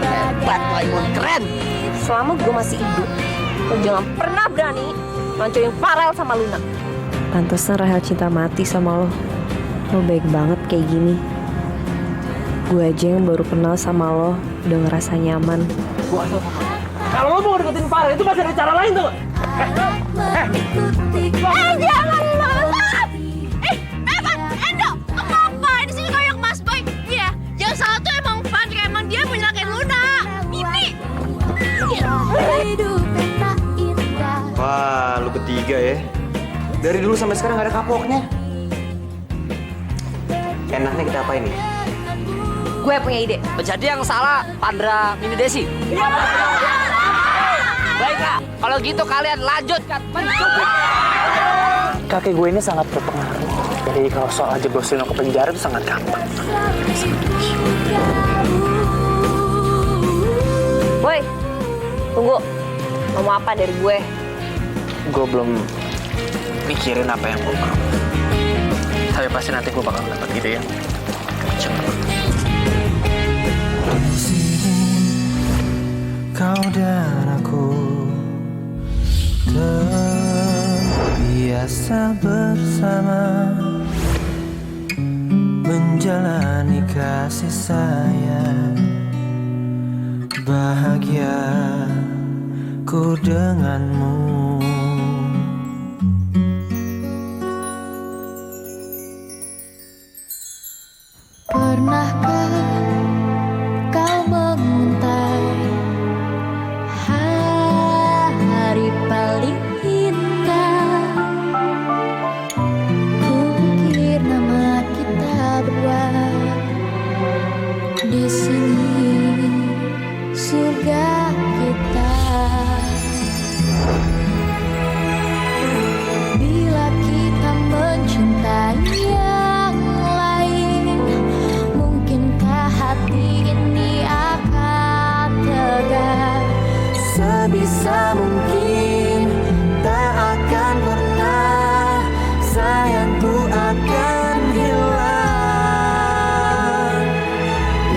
Hebat, Maimun, keren. Selama gue masih hidup, lo jangan pernah berani ngancurin Farel sama Luna. Pantesan Rahel cinta mati sama lo. Lo baik banget kayak gini. Gue aja yang baru kenal sama lo udah ngerasa nyaman. Kalau lo mau deketin Farel itu masih ada cara lain tuh. Jangan maaf. Endo, kamu apa? Di sini kayak Mas Boy. Iya, yang salah tuh emang Farel, emang dia menyalahkan Luna. Ini. Wah, lu bertiga ya. Dari dulu sampai sekarang gak ada kapoknya. Enaknya kita apa ini? Gue punya ide. Jadi yang salah Pandra Mini Desi. Baiklah, kalau gitu kalian lanjutkan mencubit. Kakek gue ini sangat berpengaruh. Jadi kalau soal jeblosin lo ke penjara itu sangat gampang. Boy, tunggu. Mau apa dari gue? Gue belum mikirin apa yang gue mau. Tapi pasti nanti gue bakal dapat gitu ya. Kau dan aku terbiasa bersama, menjalani kasih sayang, bahagia ku denganmu. Pernahkah kau menguntai hari paling indah? Kukir nama kita berdua di sini surga kita. Bila kita mencintai yang lain, mungkinkah hati ini akan tegar? Sebisa mungkin tak akan pernah sayangku akan hilang.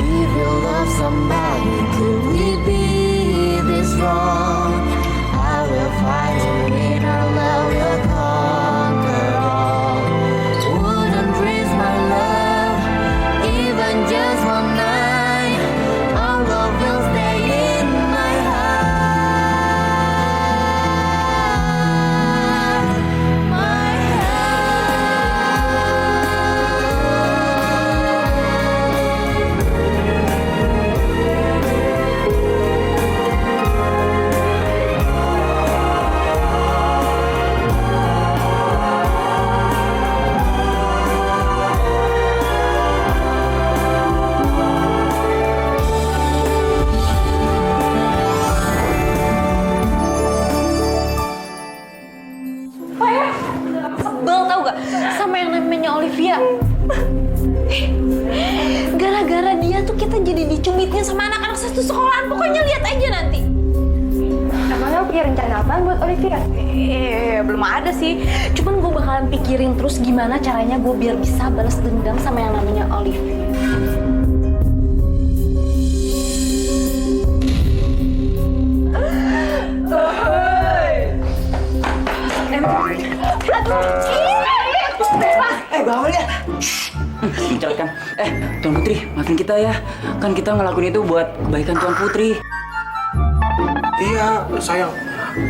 If you love somebody, could we be this wrong? I will fight to win, our love will conquer all. Wouldn't risk my love, even just one night. Our love will stay in my heart, my Sebel tau gak sama yang namanya Olivia. Gara-gara dia tuh kita jadi dicumitin sama anak-anak satu sekolahan. Pokoknya lihat aja nanti. Emangnya lo punya rencana apa buat Olivia? Belum ada sih. Cuman gue bakalan pikirin terus gimana caranya gue biar bisa balas dendam sama yang namanya Olivia. Bawa lihat. Bicara kan. Tuan Putri, maafin kita ya. Kan kita ngelakuin itu buat kebaikan Tuan Putri. Iya, sayang.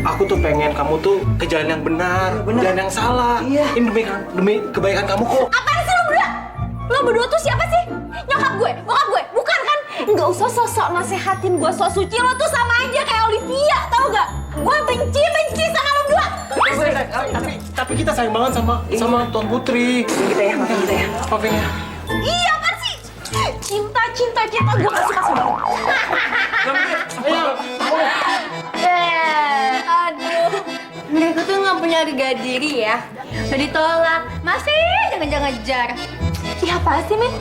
Aku tuh pengen kamu tuh ke jalan yang benar, jalan yang salah. Iya. Ini demi kebaikan kamu kok. Apaan sih lo berdua? Lo berdua tuh siapa sih? Nyokap gue? Bokap gue? Bukan kan? Nggak usah sosok nasehatin gue sok suci. Lo tuh sama aja kayak Olivia, tau gak? Gue benci sama lo berdua. Tapi kita sayang banget sama Tuan Putri. Maafin kita ya. Maafin ya. Iya apaan sih? Cinta. Gue gak suka sama lo. Aduh, mereka tuh nggak punya harga diri ya. Udah ditolak, masih ngejar-ngejar. Iya apa sih, Min?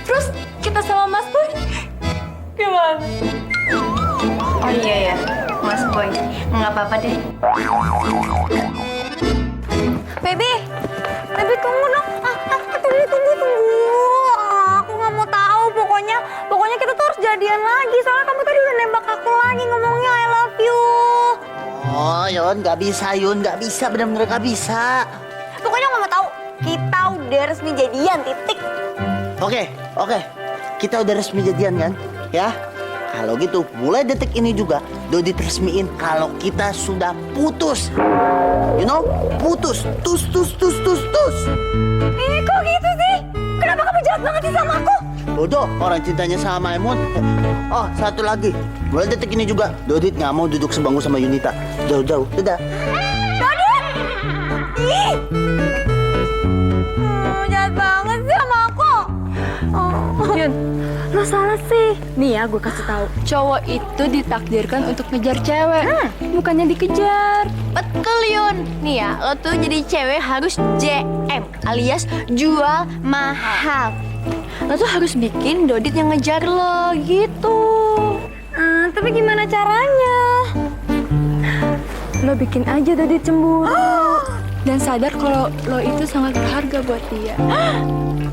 Terus kita sama Mas Boy gimana? Oh iya ya, Mas Boy, nggak apa-apa deh. Baby tunggu dong. Tunggu. nggak bisa Yun, nggak bisa, benar-benar nggak bisa. Pokoknya mama tahu kita udah resmi jadian, titik. Oke, kita udah resmi jadian kan, ya? Kalau gitu, mulai detik ini juga Dodit resmiin kalau kita sudah putus. You know, putus, tus. Kok gitu sih? Kenapa kamu jahat banget sih sama aku? Bodoh, orang cintanya sama Maimun. Oh, satu lagi, mulai detik ini juga Dodit nggak mau duduk sebangku sama Yunita. Jauh-jauh, dadah. Dodit! Ih! Jahat banget sih sama aku. Yun, lo salah sih. Nih ya, gue kasih tahu. Cowok itu ditakdirkan untuk ngejar cewek, bukannya dikejar. Betul Yun. Nih ya, lo tuh jadi cewek harus JM alias jual mahal. Lo tuh harus bikin Dodit yang ngejar lo gitu. Tapi gimana caranya? Lo bikin aja Dodit cemburu. Dan sadar kalau lo itu sangat berharga buat dia.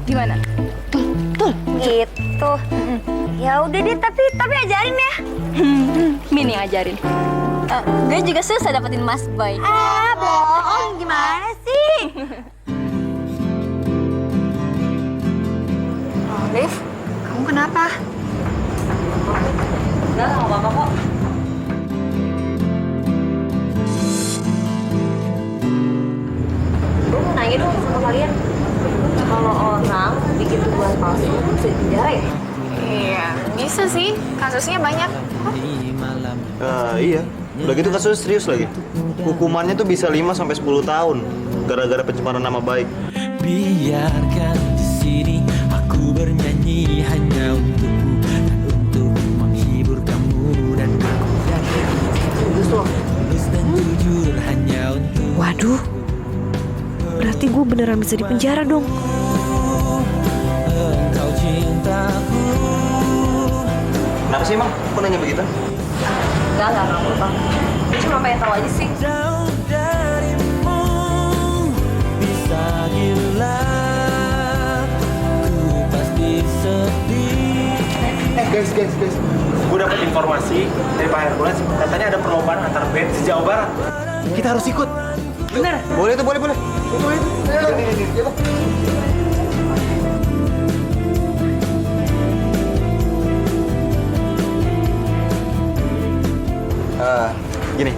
Gimana? Gitu. Ya udah deh, tapi ajarin ya. Mini ngajarin. Gue juga susah dapetin Mas Boy. Bohong gimana sih? Liv, kamu kenapa? Enggak apa-apa kok. Gue mau nanya dong sama kalian. Kalau orang bikin tubuhan palsu bisa dipenjara ya? Iya, bisa sih. Kasusnya banyak. Iya. Udah gitu kasus serius lagi. Hukumannya tuh bisa 5-10 tahun gara-gara pencemaran nama baik. Biarkan di sini aku bernyanyi hanya untukmu dan untuk menghibur kamu dan aku yakin tulus dan jujur hanya untuk. Waduh, berarti gue beneran bisa dipenjara dong. Engkau cintaku. Kenapa sih emang? Kok nanya begitu? Enggak apa-apa. Gue cuma pengen tahu aja sih. Jauh darimu bisa gila, ku pasti sedih. Guys. Gue dapat informasi dari Pak Hercules, katanya ada perlombaan antar band se-Jawa Barat. Kita harus ikut. Bener. Boleh tuh, boleh. Gini,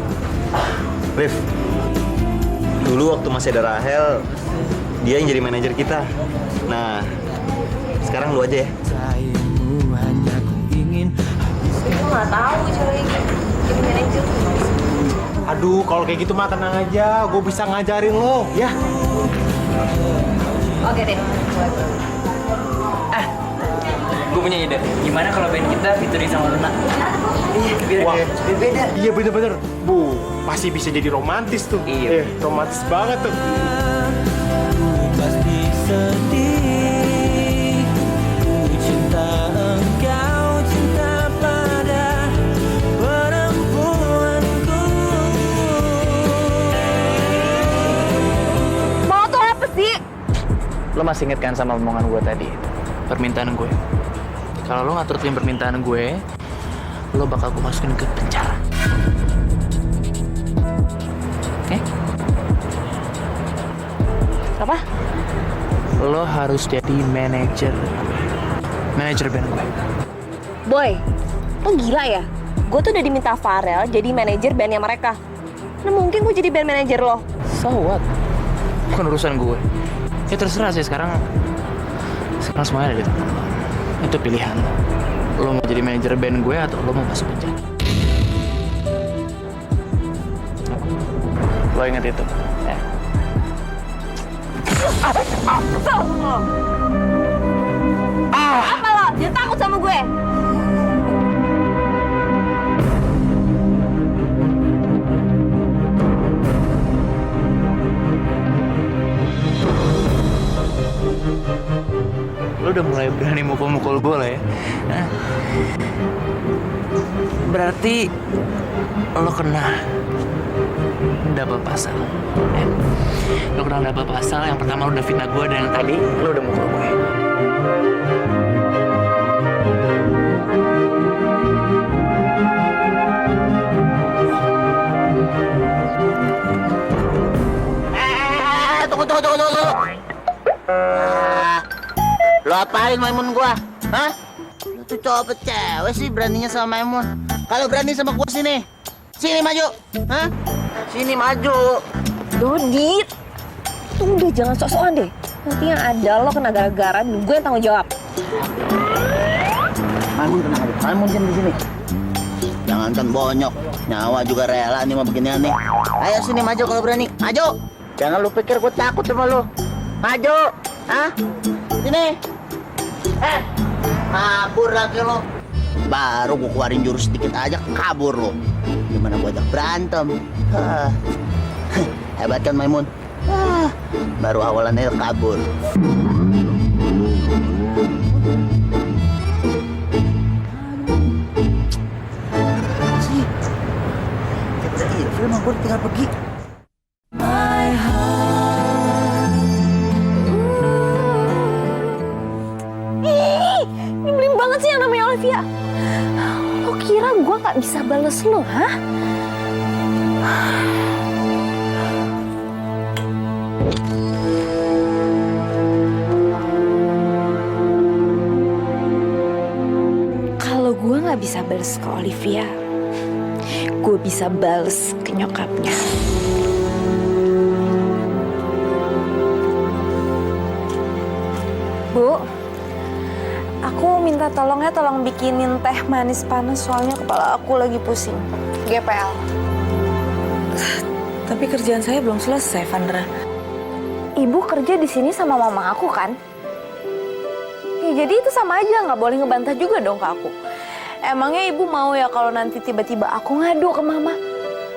Liv, dulu waktu masih ada Rahel, dia yang jadi manajer kita. Nah, sekarang lu aja ya. Sayangmu hanya ku ingin habiskan. Gue nggak tahu cewek jadi manajer. Aduh, kalau kayak gitu mah tenang aja. Gue bisa ngajarin lo, ya. Oke deh. Gue punya ide. Gimana kalau band kita featuring sama Luna? Iya, biar Wah. beda. Iya bener-bener. Bu, pasti bisa jadi romantis tuh. Iya. Romantis banget tuh. Ku pasti sedih. Ku cinta engkau, cinta pada perempuanku. Mau tuh apa sih? Lo masih inget kan sama omongan gue tadi? Permintaan gue. Kalau lo nggak turutin permintaan gue, lo bakal gue masukin ke penjara. Oke? Apa? Lo harus jadi manajer gue. Manajer band gue. Boy, lo gila ya? Gue tuh udah diminta Farel jadi manajer bandnya mereka. Nah mungkin gue jadi band manajer lo. So what? Bukan urusan gue. Ya terserah sih sekarang semuanya ada di tangan lo. Itu pilihan lo. Lo mau jadi manajer band gue atau lo mau masuk penjara? Lo inget itu ya? Apa lo? Dia takut sama gue? Lo udah mulai berani mukul-mukul gue lah ya. Hah? Berarti lo kena double pasal. Lo kena double pasal. Yang pertama lo udah fitnah gue, dan yang tadi lo udah mukul gue. Lo apain Maimun gua? Hah? Lu tuh cowok apa cewek sih beraninya sama Maimun? Kalau berani sama gua sini. Sini maju. Hah? Sini maju. Dodit, tuh udah jangan sok-sokan deh. Nanti yang ada lo kena gara-gara dan gue yang tanggung jawab. Maimun tenang aja. Maimun diam di sini. Jangankan bonyok, nyawa juga rela nih mau beginian nih. Ayo sini maju kalau berani. Maju. Jangan lu pikir gue takut sama lu. Maju. Hah? Sini. Kabur lagi lo. Baru gue keluarin jurus sedikit aja kabur lo. Gimana gue ajak berantem? Hebat kan Maimun? Baru awalannya kabur. Sih, kita film aku tinggal pergi. Nyebelin banget sih yang namanya Olivia. Lo kira gue gak bisa bales lo, hah? Kalau gue nggak bisa bales ke Olivia, gue bisa bales ke nyokapnya. Bu, aku minta tolong ya, tolong bikinin teh manis panas soalnya kepala aku lagi pusing. GPL. Tapi kerjaan saya belum selesai, Vandra. Ibu kerja di sini sama mama aku kan? Ya, jadi itu sama aja, nggak boleh ngebantah juga dong ke aku. Emangnya ibu mau ya kalau nanti tiba-tiba aku ngadu ke mama,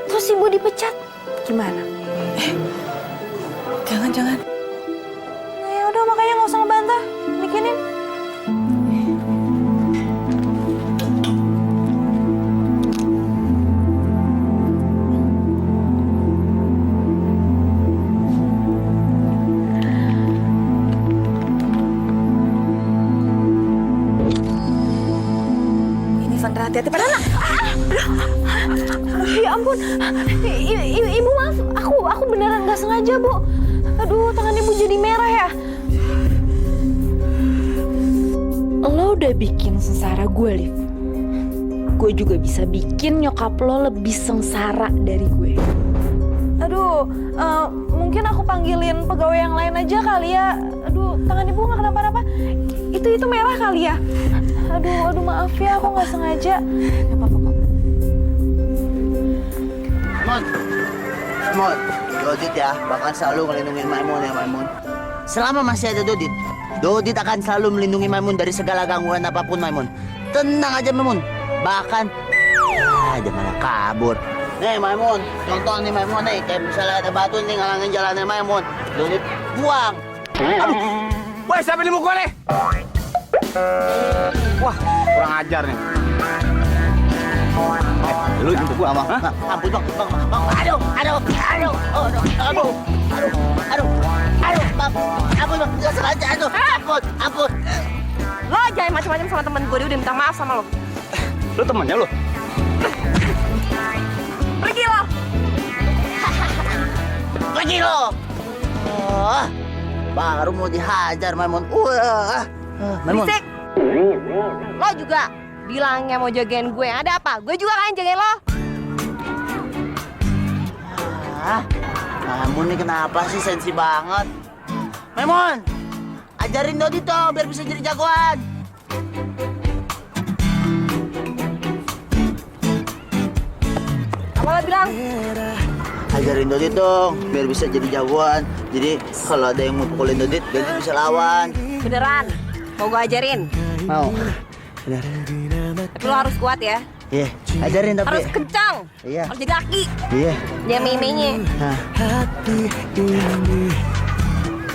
terus ibu dipecat? Gimana? Jangan-jangan. Nah, ya udah makanya nggak usah ngebantah, bikinin. Hati-hati pada anak. Ya ampun, ibu maaf, aku beneran nggak sengaja bu. Aduh, tangan ibu jadi merah ya. Lo udah bikin sengsara gue, Liv. Gue juga bisa bikin nyokap lo lebih sengsara dari gue. Aduh, mungkin aku panggilin pegawai yang lain aja kali ya. Aduh, tangan ibu nggak kenapa-napa. Itu merah kali ya. Aduh maaf ya, aku nggak sengaja. Nggak apa-apa kok. Maimun, Dodit ya, bakal selalu ngelindungin Maimun ya Maimun. Selama masih ada Dodit, Dodit akan selalu melindungi Maimun dari segala gangguan apapun Maimun. Tenang aja Maimun, bahkan aja malah kabur. Nih Maimun, contoh nih Maimun nih, kayak misalnya ada batu nih ngalangin jalannya Maimun, Dodit buang. Woi, siapa ini mukul nih? Wah, kurang ajar nih. Lu untuk gua, Bang. Ampun, Bang. Aduh, Bang. Ampun, Bang. Nggak sengaja, aduh. Ampun. Lo jangan macam-macam sama temen gue, dia udah minta maaf sama lo. Lu temannya lu? Pergi lo. Pergi lo. Oh, baru mau dihajar, Maimun. Wah, Maimun. Berisik. Lo juga bilangnya mau jagain gue. Ada apa? Gue juga kan jagain lo. Maimun nih kenapa sih sensi banget? Maimun, ajarin Dodit tuh biar bisa jadi jagoan. Apa lo bilang? Ajarin Dodit dong biar bisa jadi jagoan. Jadi kalau ada yang mau pukulin Dodit bisa lawan. Beneran? Mau gue ajarin? Mau. Bener. Tapi lo harus kuat ya. Iya, ajarin tapi. Harus kencang. Iya. Harus jadi laki. Iya. Jangan meme-nya.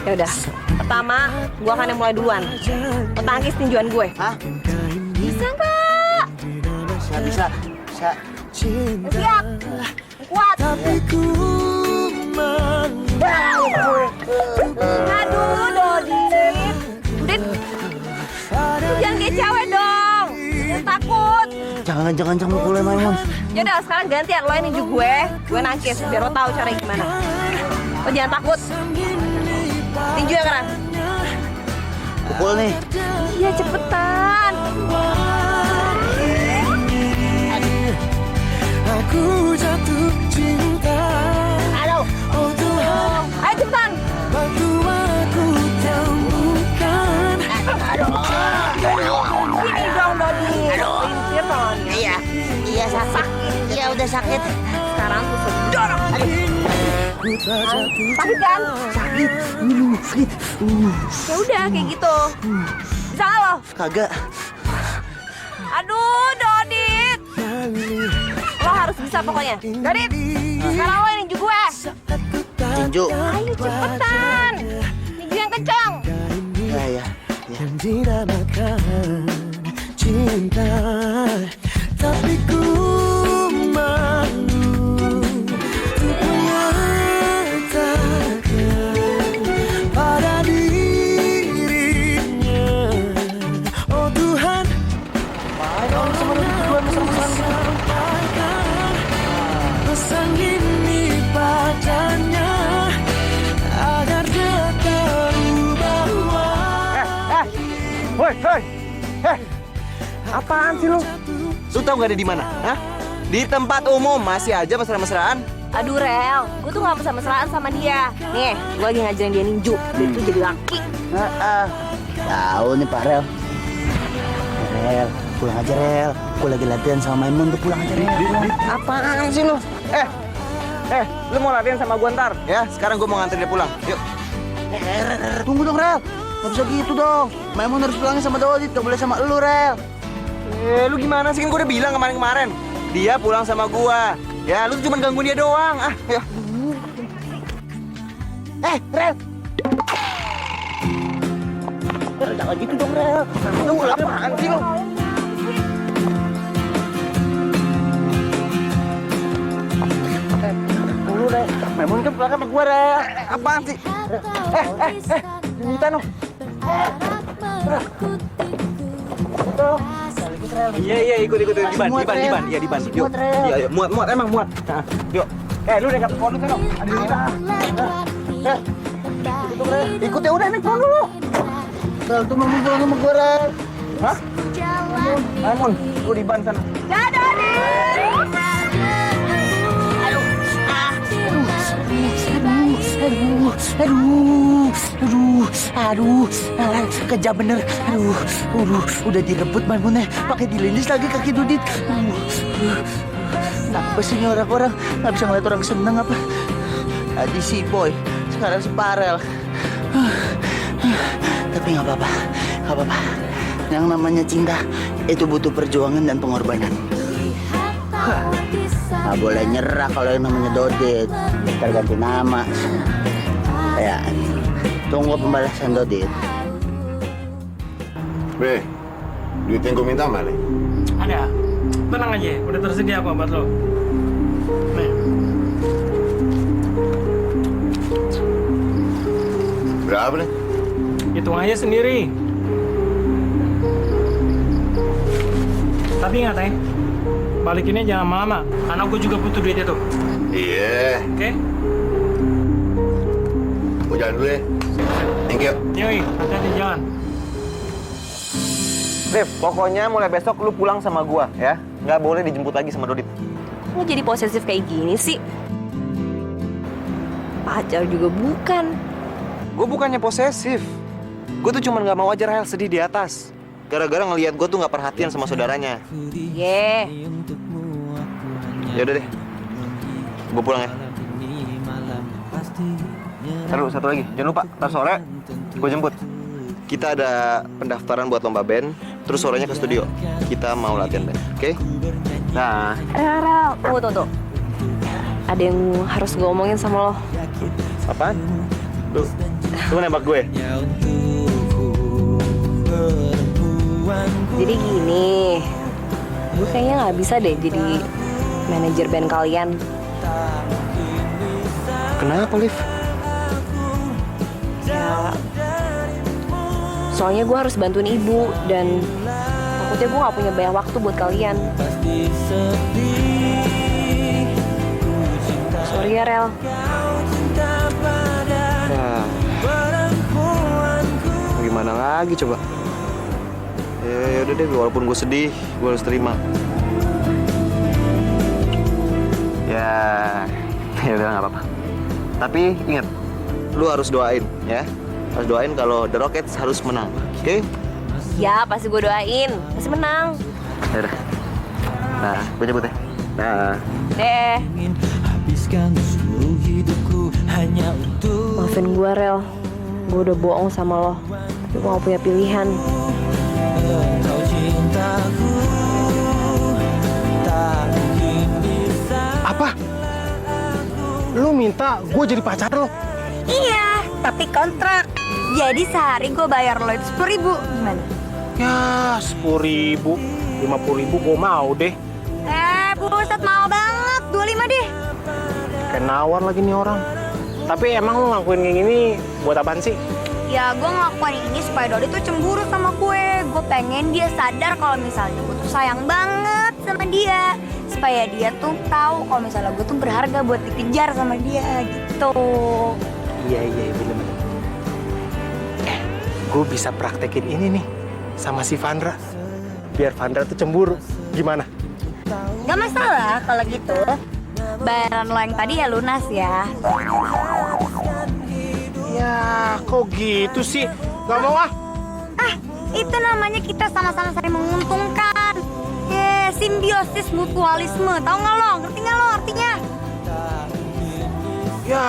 Ya udah. Pertama, gue akan yang mulai duluan. Lo tangkis tinjuan gue. Hah? Bisa nggak? Bisa. Siap. Kuat. Aduh, Dodit. Dodit. Jangan kayak cewek dong. Jangan takut. Jangan mukulin Maimun. Ya udah, sekarang gantian lo yang ninju gue nangkis biar lo tahu caranya gimana. Lo jangan takut. Tinju ya sekarang. pukul nih. Iya cepetan. Aku jatuh cinta. Aduh. Oh Tuhan, Ayo cepetan. bantu aku temukan. Ini dong Dodi. Pelintir tangannya. Iya. Iya sakit. Iya udah sakit. Sekarang tuh sedorong. Ku tak jatuh Sakit kan? Sakit. Sakit. Ya udah kayak gitu. Bisa nggak lo? Kagak. Aduh Dodit. Lo harus bisa pokoknya. Dodit. Sekarang lo yang ninju gue. Tinju. Ayo cepetan. Ninju yang kencang. Ya ya. yang dinamakan cinta, tapi ku malu untuk menyatakan pada dirinya. Oh Tuhan, sampaikan pesan ini padanya agar dia tahu bahwa Woi, apaan sih lu? Lu tau gak ada di mana? Hah? Di tempat umum masih aja mesra-mesraan. Aduh Rel, gue tuh gak mesra-mesraan sama dia. Nih, gue lagi ngajarin dia ninju. Dia tuh jadi laki. Tahu nih Pak Rel. Rel, pulang aja Rel. Gue lagi latihan sama Maimun tuh, pulang aja Rel. Apaan sih lu? Lu mau latihan sama gua ntar? Ya, sekarang gua mau nganterin dia pulang. Yuk. Rel, tunggu dong Rel. Gak bisa gitu dong. Maimun harus pulangnya sama Dodit, gak boleh sama elu Rel. Lu gimana sih? Kan gua udah bilang kemarin-kemarin. Dia pulang sama gua. Ya, lu cuma gangguin dia doang. Ah, ya. Rel. Rel, jangan gitu dong Rel. Lu apaan sih lu? Tunggu Rel. Maimun kan pulang sama gua Rel. Apaan sih? Minta no. Iya, ikut di ban. Iya, di ban. Yuk. Iya, muat emang muat. Nah, yuk. Lu udah enggak pohon lu kan? Ikut ya udah nih, pulang dulu. Rel, tuh Maimun pulang sama gua Rel. Hah? Maimun, lu di ban sana. Aduh, kejam bener. Udah direbut Maimunnya, pakai dililis lagi kaki Dodit. Kenapa sih ini orang-orang nggak bisa ngeliat orang seneng apa? Tadi si Boy, sekarang si Parel. Tapi nggak apa-apa. Yang namanya cinta itu butuh perjuangan dan pengorbanan. Nggak boleh nyerah kalau yang namanya Dodit. Ntar ganti nama. Ya, tunggu pembalasan Dodit. Be, duit yang gue minta mana? Ada. Tenang aja, udah tersedia kok buat lo. Nih. Berapa nih? Hitung aja sendiri. Tapi ingat ya, balikinnya jangan lama-lama, karena gue juga butuh duit itu. Iya. Oke? Gue jalan dulu ya. Thank you. Yoi, hati-hati jalan. Dev, pokoknya mulai besok lu pulang sama gua ya. Nggak boleh dijemput lagi sama Dodit. Lo jadi posesif kayak gini sih? Pacar juga bukan. Gue bukannya posesif. Gue tuh cuma nggak mau aja Rahel sedih di atas. Gara-gara ngelihat gue tuh nggak perhatian sama saudaranya. Ye. Ya udah deh. Gue pulang ya. Terus satu lagi, jangan lupa ntar sore gue jemput. Kita ada pendaftaran buat lomba band, terus sorenya ke studio. Kita mau latihan band, oke? Nah, Rel, tunggu. Ada yang harus gue omongin sama lo. apaan? Lu nembak gue? Jadi gini, gue kayaknya nggak bisa deh jadi manajer band kalian. Kenapa, Liv? Ya, soalnya gue harus bantuin ibu dan takutnya gue nggak punya banyak waktu buat kalian. Sorry ya Rel. Nah, gimana lagi coba? Ya udah deh, walaupun gue sedih, gue harus terima. Ya udah nggak apa-apa. Tapi ingat, lu harus doain ya. Harus doain kalau The Rockets harus menang, oke? Ya, pasti gue doain. Pasti menang. Ya udah. Nah, gue cabut ya. Nah. Deh. Habiskan seluruh hidupku hanya untuk Maafin gue, Rel. Gue udah bohong sama lo. Tapi gue gak punya pilihan. engkau cintaku. Tak mungkin bisa. Apa? Lu minta gue jadi pacar lo? Iya, tapi kontrak. Jadi sehari gue bayar lo itu 10.000. Gimana? Ya 10.000, 50.000 gue mau deh. Buset mau banget. 25 deh. Kayak nawar lagi nih orang. Tapi emang lu ngakuin kayak gini buat apaan sih? Ya gue ngelakuin ini supaya Dodi tuh cemburu sama gue. Gue pengen dia sadar kalau misalnya gue tuh sayang banget sama dia. Supaya dia tuh tahu kalau misalnya gue tuh berharga buat dikejar sama dia gitu. Iya bener-bener. Gue bisa praktekin ini nih sama si Vandra. Biar Vandra tuh cemburu. Gimana? Gak masalah kalau gitu. Bayaran lo yang tadi ya lunas ya. Ya kok gitu sih? Gak mau ah. Itu namanya kita sama-sama saling menguntungkan. Simbiosis mutualisme. Tahu nggak lo? Ngerti nggak lo artinya? Ya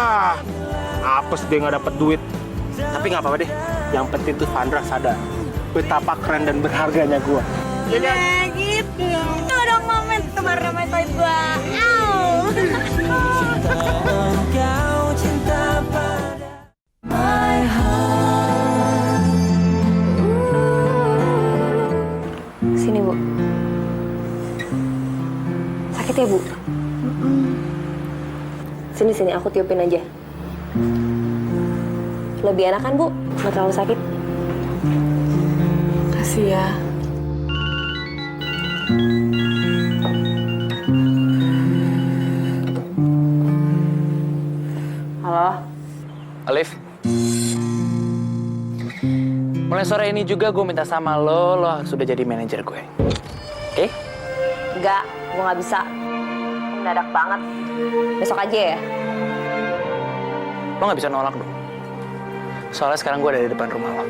apes dia nggak dapet duit. Tapi nggak apa-apa deh. Yang penting tuh Vandra sadar betapa keren dan berharganya gue. Ya gitu. Itu dong momen kemarin sama gue. cinta engkau, cinta pada my heart. Sini, Bu. Sakit ya, Bu? Sini, aku tiupin aja. Lebih enak kan, Bu? Nggak terlalu sakit. Kasih ya. Halo? Alif. Mulai sore ini juga gue minta sama lo sudah jadi manajer gue. Oke? Enggak, gue nggak bisa. Mendadak banget. Besok aja ya? Lo nggak bisa nolak dong. Soalnya sekarang gue ada di depan rumah lo.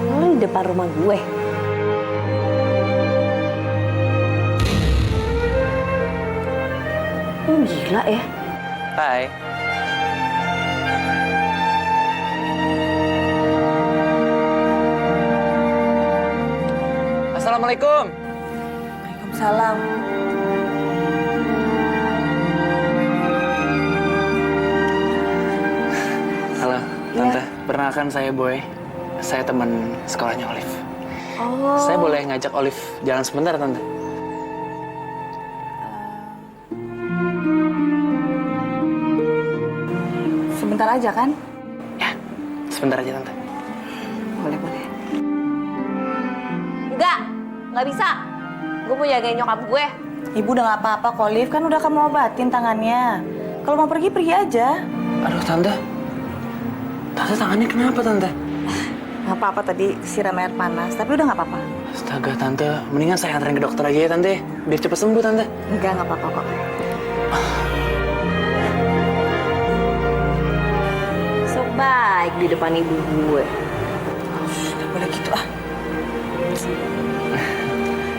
Lo di depan rumah gue? Lo gila ya? Hai. Assalamualaikum. Waalaikumsalam. Halo, Tante. Perkenalkan saya Boy. Saya teman sekolahnya Olive. Oh. Saya boleh ngajak Olive jalan sebentar, Tante? Sebentar aja kan? Ya, sebentar aja, Tante. Boleh. Nggak bisa. Gue mau jagain nyokap gue. Ibu udah nggak apa-apa kok, Liv. Kan udah kamu obatin tangannya. Kalau mau pergi aja. Aduh, Tante. Tante tangannya kenapa, Tante? Nggak apa-apa tadi siram air panas, tapi udah nggak apa-apa. Astaga, Tante. Mendingan saya anterin ke dokter aja ya, Tante. Biar cepat sembuh, Tante. Enggak apa-apa kok. So baik di depan ibu gue. Nggak boleh gitu ah.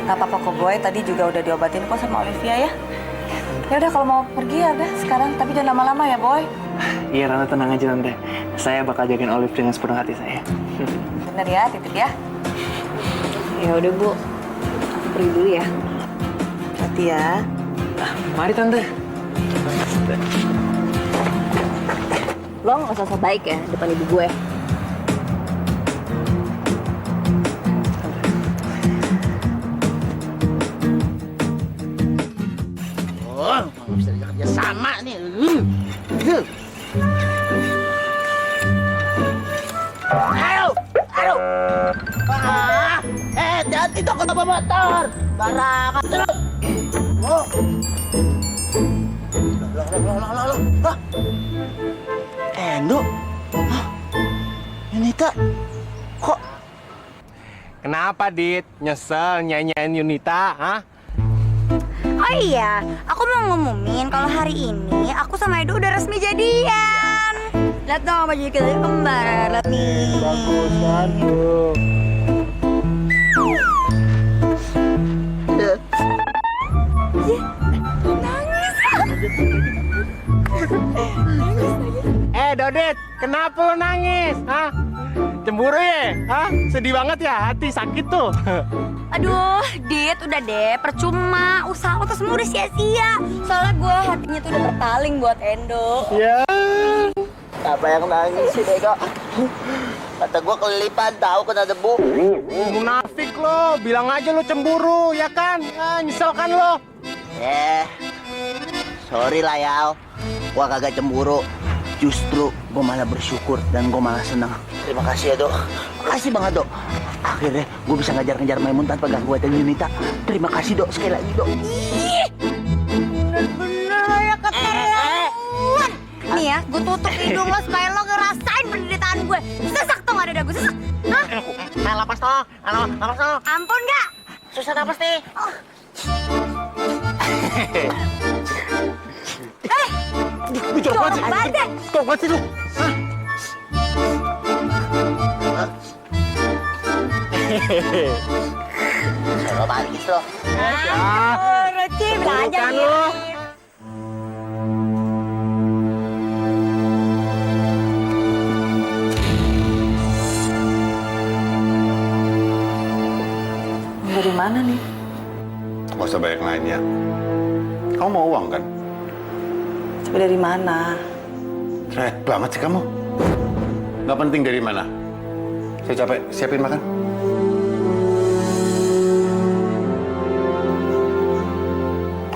Nggak apa-apa kok Boy, tadi juga udah diobatin kok sama Olivia ya. Ya udah kalau mau pergi ya udah sekarang, tapi jangan lama-lama ya Boy. Iya, Tante, tenang aja, Tante. Saya bakal jagain Olive dengan sepenuh hati saya. Bener ya, titip ya. Ya udah, Bu. Aku pergi dulu ya. Hati ya. Mari, Tante. Lo nggak usah so baik ya depan ibu gue. Oh, bisa kerja sama nih. Ayo. Hati-hati dong kalau bawa motor. Barangan terus. Oh. Loh. Endo. Hah? Yunita. Kok Kenapa, Dit? Nyesel nyanyiin Yunita, hah? Oh iya, aku mau ngumumin kalau hari ini aku sama Edo udah resmi jadian. Lihat dong baju kita kembar, lihat nih. Bagusan tuh. Dodit, kenapa lo nangis? Hah? Cemburu ya? Hah? Sedih banget ya? Hati sakit tuh. Aduh, Dit, udah deh, percuma. Usaha lo tuh semua udah sia-sia. Soalnya gue hatinya tuh udah berpaling buat Endo. Ya. Apa yang nangis sih, Dego? Kata gua kelilipan, tahu kena debu. Munafik lo, bilang aja lo cemburu, ya kan? Ah, nyesel kan lo? Sorry lah, Yal. Gua kagak cemburu. Justru gua malah bersyukur dan gua malah senang. Terima kasih ya, Dok. Makasih banget, Dok. Akhirnya gua bisa ngajar-ngajar Maimun tanpa gangguan Yunita. Terima kasih, Dok. Sekali lagi, Dok. Ih, bener-bener ya keterlaluan. Nih ya, gue tutup hidung lo supaya lo ngerasain penderitaan gue. Sesak tuh gak ada dagu, sesak. Hah? Lapas toh, lapas toh. Ampun gak? Susah napas nih. Lu jorok banget deh. Jorok banget sih lu. Kalau balik lo. Roti belajar Bukan ya. lo. Dari mana nih? Gak usah banyak nanya. Kamu mau uang kan? Tapi dari mana? Cerewet banget sih kamu. Gak penting dari mana. Saya capek, siapin makan.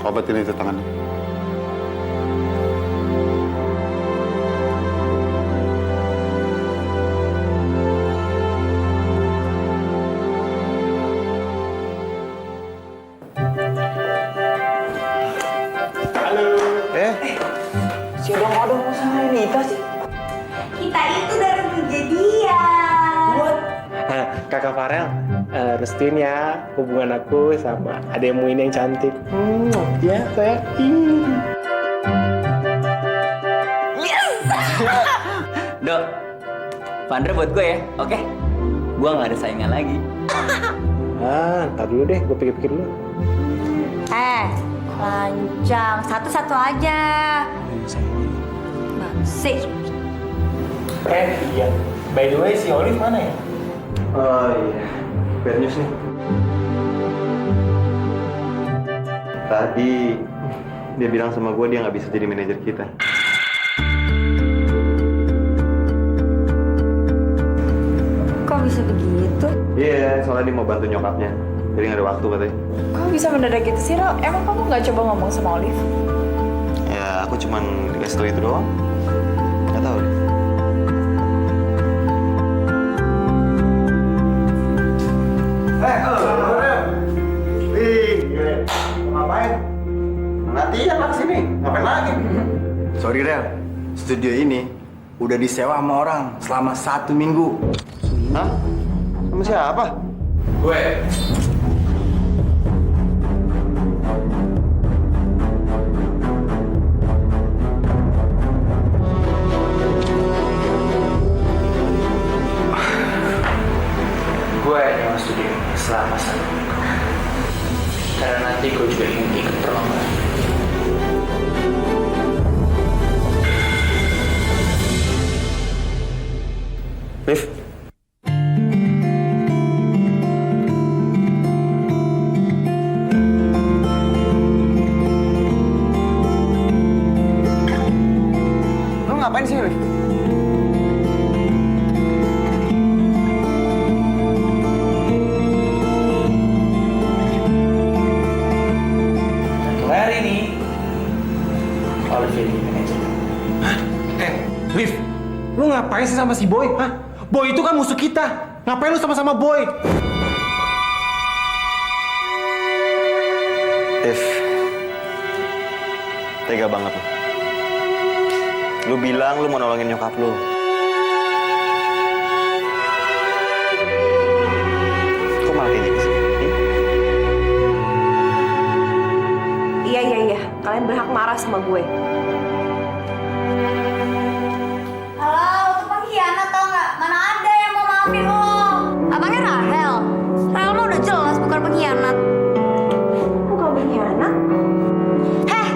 Obatin itu tangannya. Si odong-odong sama Yunita sih. Kita itu udah resmi jadian. Kakak Farel, restuin ya hubungan aku sama ademu ini yang cantik. Ya, saya. Dok, Vandra buat gue ya, oke? Gue nggak ada saingan lagi. Ntar dulu deh, gue pikir-pikir dulu. Lancang, satu-satu aja. Sih. Iya. By the way, si Olive mana ya? Oh iya, bad news nih. Tadi dia bilang sama gue dia nggak bisa jadi manajer kita. Kok bisa begitu? Iya, soalnya dia mau bantu nyokapnya. Jadi nggak ada waktu katanya. Kok bisa mendadak gitu sih, Ral? Emang kamu nggak coba ngomong sama Olive? Ya, aku cuman dikasih tahu itu doang. Nggak tahu deh. Ngapain? Latihan lah kesini. Ngapain lagi? Sorry, Rel. Studio ini udah disewa sama orang selama 1 minggu. Hah? Sama siapa? Gue. Gue nyewa studio ini selama 1 minggu. Karena nanti gue juga ingin ikut perlombaan. Liv. Lo ngapain sih, Liv? Kelar ini. Olive jadi manajer. Liv, lu ngapain sih sama si Boy? Hah? Boy itu kan musuh kita. Ngapain lu sama-sama Boy? Liv. Tega banget lu. Lu bilang lu mau nolongin nyokap lu. marah sama gue. Halo, tuh pengkhianat tau nggak? Mana ada yang mau maafin lo? Abangnya Rahel. Rahel mah udah jelas bukan pengkhianat. Bukan pengkhianat? Heh,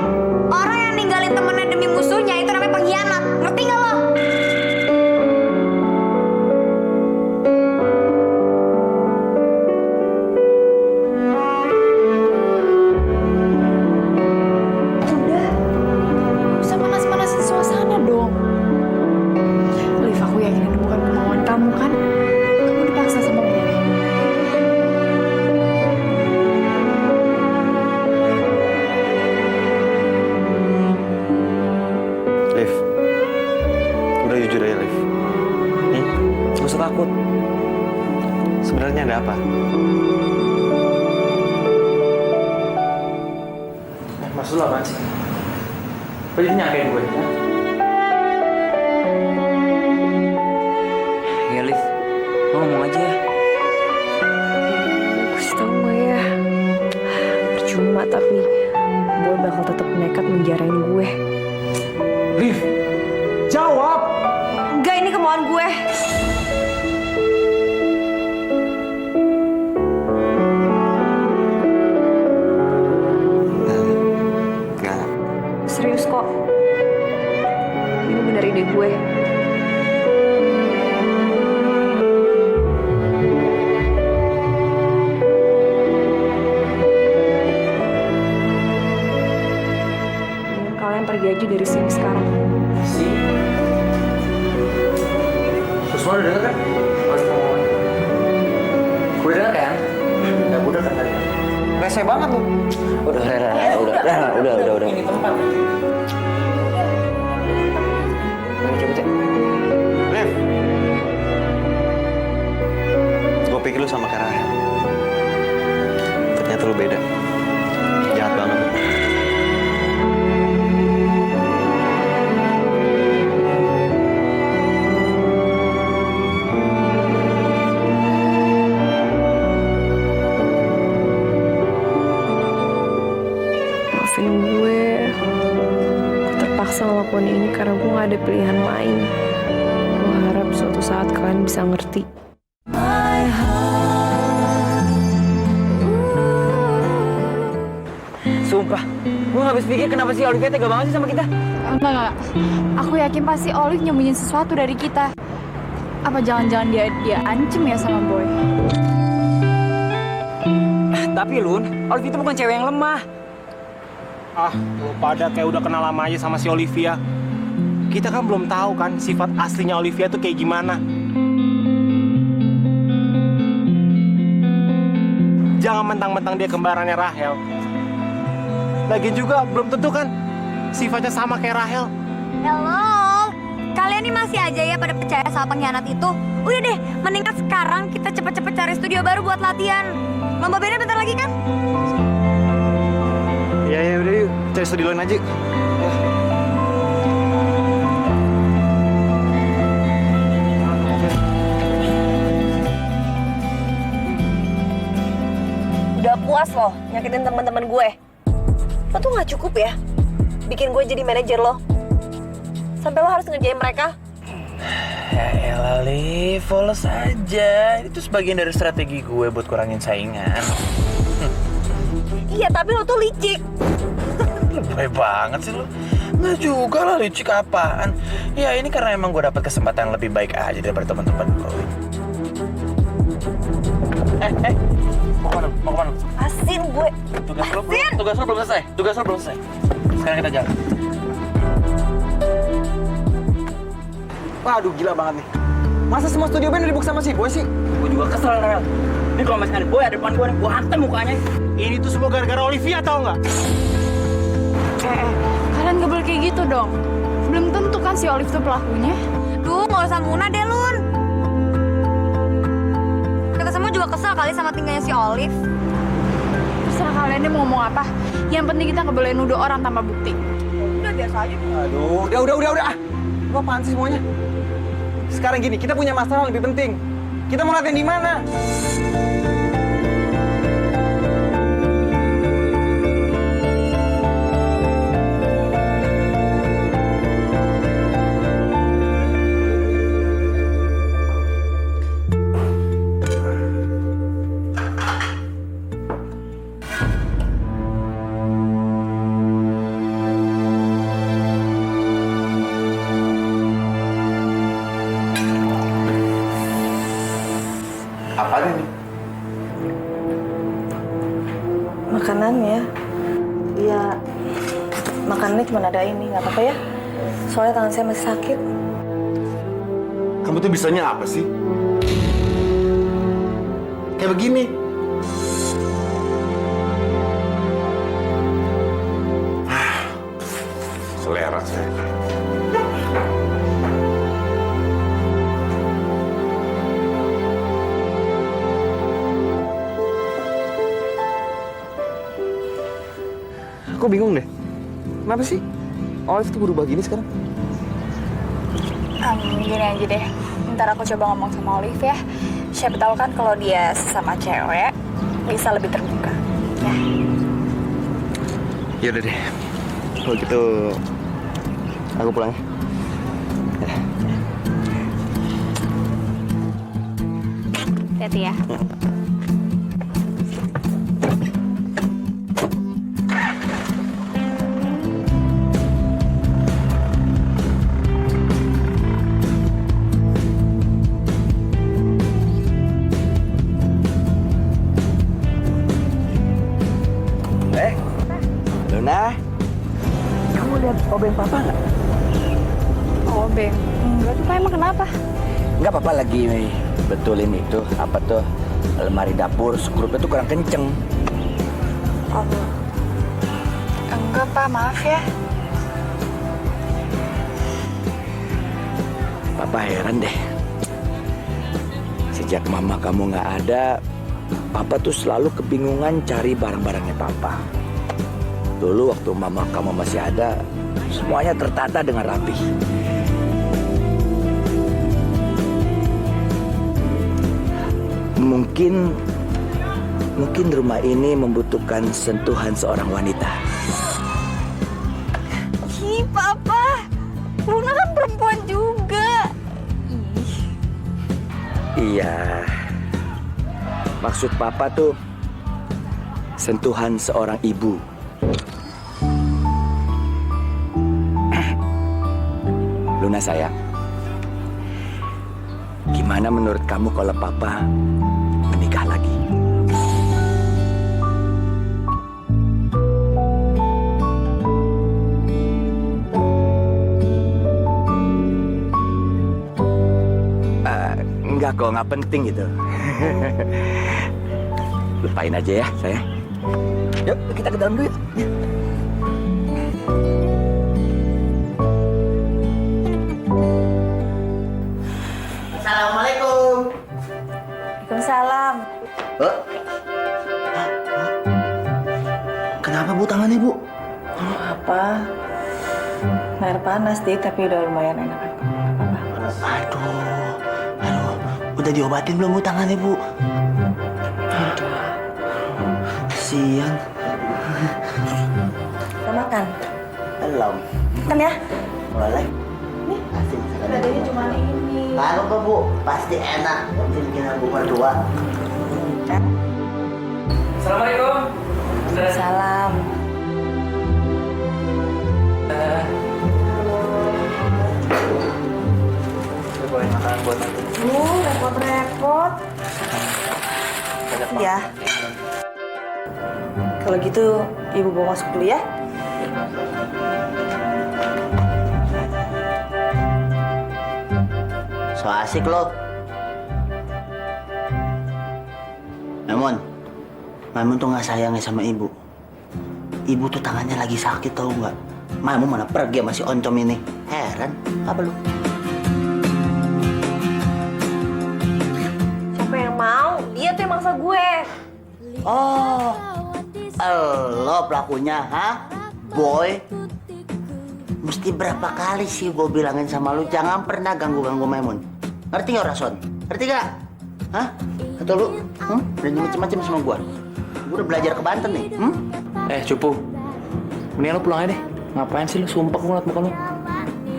orang yang ninggalin temennya demi musuhnya itu namanya pengkhianat. Ngerti nggak lo? Udah, gak usah panas-panasin suasana dong. Liv, aku yakin ini bukan kemauan kamu kan? Kamu dipaksa sama gue. Liv, udah jujur aja, Liv. Gak usah takut. Sebenarnya ada apa? Maksud lo apaan sih? Kok jadi nyangkain gue? Ya Liv, lo ngomong aja ya. Kasih tau gak ya? Percuma tapi gue bakal tetap nekat menjarain gue. Liv, jawab! Enggak, ini kemauan gue. Enggak. Serius kok. Ini bener ide gue. Mending kalian pergi aja dari sini sekarang. Sih. Terus lo udah denger kan? Gue denger kan? Udah budek kan tadi? Rese banget lu. Udah. Ini tempat. Ayo cabut ya. Liv, gue pikir lu sama kayak Rahel. Ternyata lu beda. Jahat banget. Maafin gue terpaksa ngelakuin ini karena gue gak ada pilihan lain. Gue harap suatu saat kalian bisa ngerti. Sumpah, gue gak habis pikir kenapa sih Olivia tega banget sih sama kita. Enggak. Aku yakin pasti Olive nyembunyiin sesuatu dari kita. Apa jangan-jangan dia ancem ya sama Boy? Tapi Lun, Olivia itu bukan cewek yang lemah. Ah, lu pada kayak udah kenal lama aja sama si Olivia. Kita kan belum tahu kan sifat aslinya Olivia tuh kayak gimana. Jangan mentang-mentang dia kembarannya Rahel. Lagian juga belum tentu kan sifatnya sama kayak Rahel. Hello, kalian nih masih aja ya pada percaya sama pengkhianat itu? Udah deh, mendingan sekarang kita cepet-cepet cari studio baru buat latihan. Lomba band bentar lagi kan? Ya udah yuk, cari studio lain aja. Udah puas loh nyakitin teman-teman gue. Lo tuh gak cukup ya bikin gue jadi manajer lo. Sampai lo harus ngerjain mereka. Ya elah, Liv, polos aja. Itu sebagian dari strategi gue buat kurangin saingan. Iya, tapi lo tuh licik. Lebay banget sih lo. Nggak juga lah, licik apaan. Ya ini karena emang gue dapet kesempatan yang lebih baik aja daripada teman-teman lo. Mau kemana? Asin gue. Tugas lo belum selesai. Sekarang kita jalan. Waduh, gila banget nih. Masa semua studio band udah dibook sama si Boy sih? Gue juga kesel, Rahel. Ini kalau masih ada Boy ada depan gue nih, gue hantam mukanya. Ini tuh semua gara-gara Olivia, tau nggak? Kalian gak boleh kayak gitu dong. Belum tentu kan si Olive tuh pelakunya. Duh, nggak usah muna deh, Lun. Kita semua juga kesel kali sama tinggalnya si Olive. Terserah kalian deh mau ngomong apa. Yang penting kita gak boleh nuduh orang tanpa bukti. Udah biasa aja. Aduh, udah. Lo apaan sih semuanya? Sekarang gini, kita punya masalah lebih penting. Kita mau latihan di mana? Makanannya, ya makanannya cuma ada ini, nggak apa-apa ya. Soalnya tangan saya masih sakit. Kamu tuh bisanya apa sih? Kayak begini. Selera saya. Aku bingung deh. Kenapa sih Olive tuh berubah gini sekarang? Gini aja deh, ntar aku coba ngomong sama Olive ya. Siapa tahu kan kalau dia sama cewek bisa lebih terbuka. Ya. Ya udah deh. Kalau gitu aku pulang ya. Hati-hati ya. Luna, kamu lihat obeng papa nggak? Obeng? Enggak tuh, Pak. Emang kenapa? Nggak apa-apa lagi betulin itu apa tuh lemari dapur skrupnya tuh kurang kenceng. Oh, enggak, Pak. Maaf ya. Papa heran deh. Sejak mama kamu nggak ada, Papa tuh selalu kebingungan cari barang-barangnya Papa. Dulu waktu mama kamu masih ada, semuanya tertata dengan rapi. Mungkin rumah ini membutuhkan sentuhan seorang wanita. Ih, Papa. Luna kan perempuan juga. Iya. Maksud Papa tuh sentuhan seorang ibu. Luna sayang, gimana menurut kamu kalau Papa menikah lagi? Enggak kok, nggak penting gitu. Lupain aja ya, sayang. Yuk, kita ke dalam dulu yuk. Assalamualaikum. Waalaikumsalam. Kenapa Bu tangannya Bu? Apa? Air panas deh, tapi udah lumayan enak. Aduh, udah diobatin belum Bu tangannya Bu? Kasian. Kita makan. Belum. Makan ya. Boleh. Nih, kasih masakan. Adanya cuma ini. Taruh ke Bu, pasti enak. Bikin Bu berdua. Assalamualaikum. Salam. Boleh makan buat nanti. Repot-repot. Ya. Kalau gitu, Ibu bawa masuk dulu ya. So asik lo. Maimun tuh nggak sayangnya sama ibu. Ibu tuh tangannya lagi sakit tau nggak? Maimun mana pergi sama si oncom ini? Heran, apa lu? Siapa yang mau? Dia tuh yang maksa gue. Oh, lo pelakunya, ha? Boy? Mesti berapa kali sih gue bilangin sama lu jangan pernah ganggu-ganggu Maimun. Ngerti nggak Rason? Ngerti nggak? Hah? Atau lu? Berani macem-macem sama gue? Gue udah belajar ke Banten nih. Cupu. Mendingan lu pulang aja deh. Ngapain sih lu? Sumpah gue ngeliat muka lu.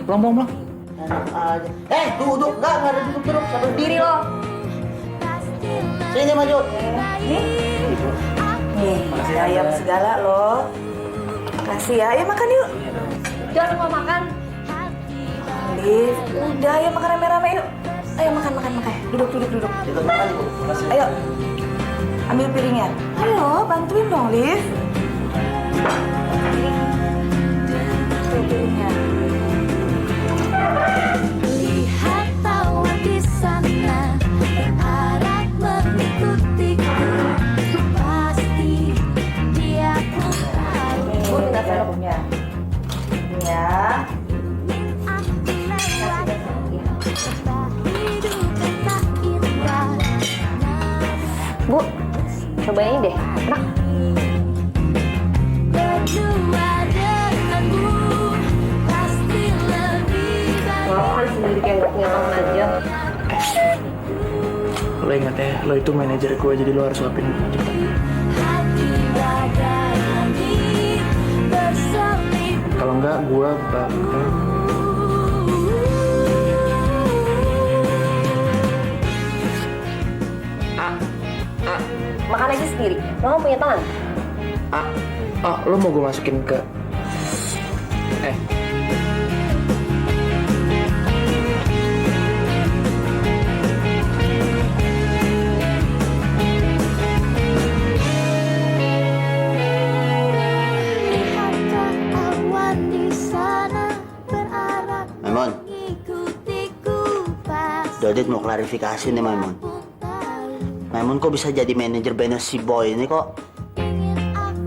Pulang. Duduk. Nggak ada duduk. Sampai berdiri lo. Sini maju. Nih, ada ayam segala loh. Kasih ya, ayo makan yuk. Jangan lupa makan. Liv, udah ayo makan rame-rame yuk. Ayo makan. Duduk. Ikut makan ibu. Ayo. ambil piringnya. Ayo, bantuin dong, Liv. Ambil piringnya. Lihat tawa di sana, berharap mengikutiku. Pasti dia pun tahu. Bu, minta serumnya. Ya. Bu, cobain deh. Enak. Makan sendiri kayak gak punya teman aja. Lo ingat ya, lo itu manajer gue, jadi lo harus suapin gue. Kalau enggak, gue bakal... Makan aja sendiri. Lo gak punya tangan? Oh, lo mau gue masukin ke... Maimun, Dodit mau klarifikasi nih Maimun. Maimun kok bisa jadi manajer bandnya si Boy ini kok?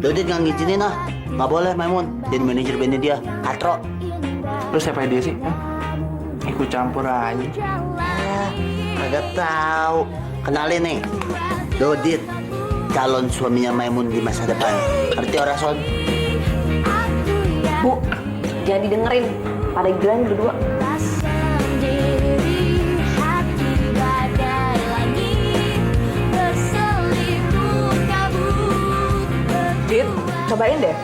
Dodit nggak ngizinin ah, nggak boleh Maimun jadi manajer bandnya dia, Katro. Lo siapa dia sih? Ikut campur aja. Kagak tahu. Kenalin nih, Dodit, calon suaminya Maimun di masa depan. Ngerti orang Son? Bu, jangan didengerin. Pada gila nih berdua. Dit, cobain deh.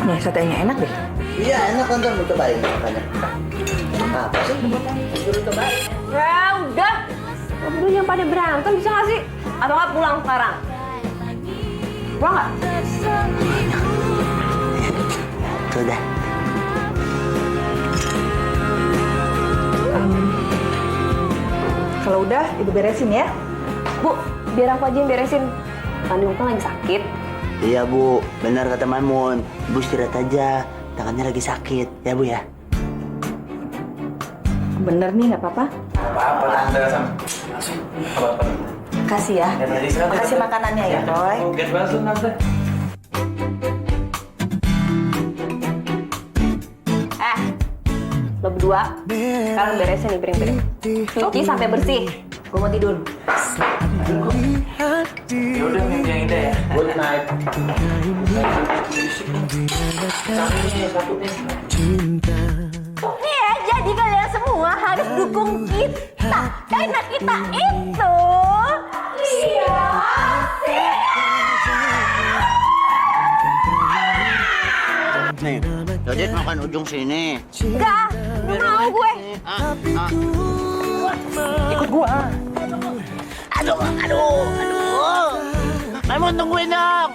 Nih, satenya enak deh. Iya enak kan, mau cobain makanya. Apa sih? Suruh cobain. Ya udah. Lo berdua yang pada berantem bisa gak sih? Atau nggak pulang sekarang? Pulang nggak? Sudah. Kalau udah, ibu beresin ya. Bu, biar aku aja yang beresin. Tandimu kan lagi sakit. Iya Bu, benar kata Maimun. Ibu istirahat aja, tangannya lagi sakit. Ya Bu ya? Bener nih, nggak apa-apa. Apa-apa, Tante. Langsung. Apa-apa. Kasih ya. Kasih makanannya ya, Boy. Oke, langsung, Tante. Lo berdua, sekarang beresin nih piring-piring. Cuci sampai bersih. Gue mau tidur. Ya udah, mimpi yang indah ya. Good night. Nih ya, jadi kalian semua harus dukung kita. Karena kita itu... Iya, Nih, Dodit makan ujung sini. enggak, gak mau gue. Ikut gua. Aduh. Maimun tungguin dong.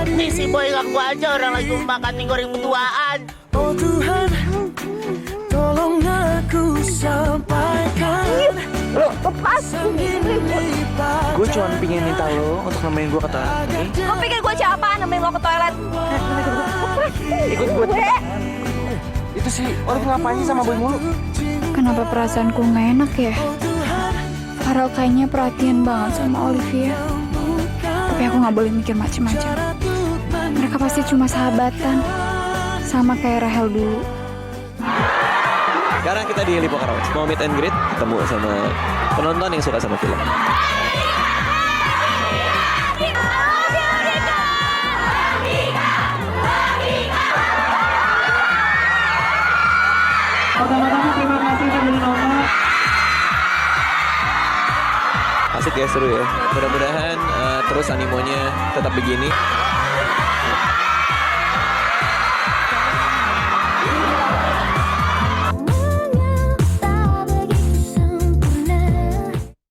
Nih si Boy ganggu aja orang lagi makan mie goreng berduaan. Oh Tuhan, tolong aku sampaikan. Lepas. Gue cuma pingin minta lo untuk nemenin gue ke toilet. Lo pikir gue siapa nemenin lo ke toilet? Ikut gue. Itu sih, Olive ngapain sih sama Boy mulu? Kenapa perasaanku nggak enak ya? Farel kayaknya perhatian banget sama Olivia. Tapi aku nggak boleh mikir macem-macem. Mereka pasti cuma sahabatan, sama kayak Rahel dulu. Sekarang kita di Lipo Karawaci, mau meet and greet, ketemu sama penonton yang suka sama film. Pertama-tama terima kasih sudah menonton. Asik ya, seru ya. Mudah-mudahan terus animonya tetap begini.